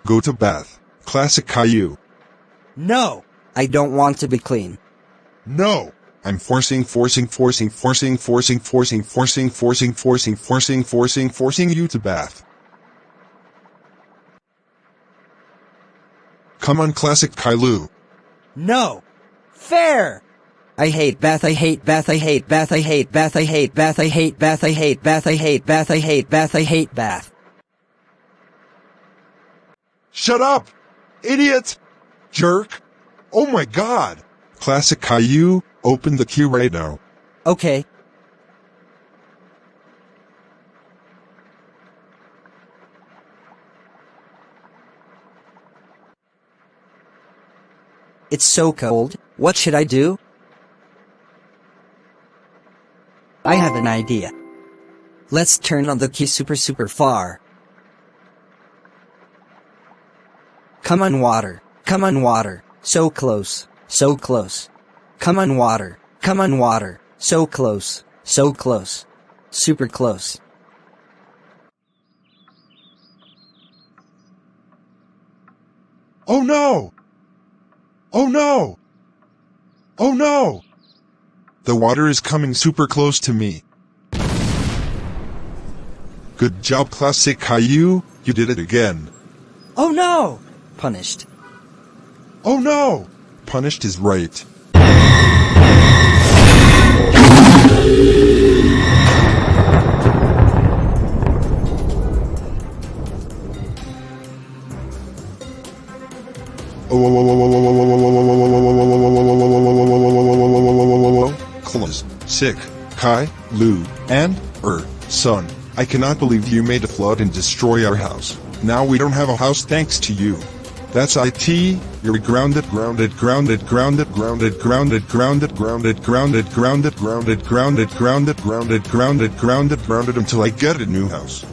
Go to bath. Classic Caillou. No, I don't want to be clean. No. I'm forcing you to bath. Come on, Classic Caillou. No. Fair. I hate bath, I hate bath, I hate bath, I hate bath, I hate bath, I hate bath, I hate bath, I hate bath, I hate bath, I hate bath. Shut up! Idiot! Jerk! Oh my god! Classic Caillou, open the queue right now. Okay. It's so cold. What should I do? I have an idea. Let's turn on the key super far. Come on, water. Come on, water. So close. So close. Come on, water. Come on, water. So close. So close. Super close. Oh no! Oh no! Oh no! The water is coming super close to me. Good job, Classic Caillou, you did it again. Oh no! Punished. Oh no! Punished is right. Close. Sick. Caillou. And, son. I cannot believe you made a flood and destroy our house. Now we don't have a house thanks to you. That's it. You're grounded until I get a new house.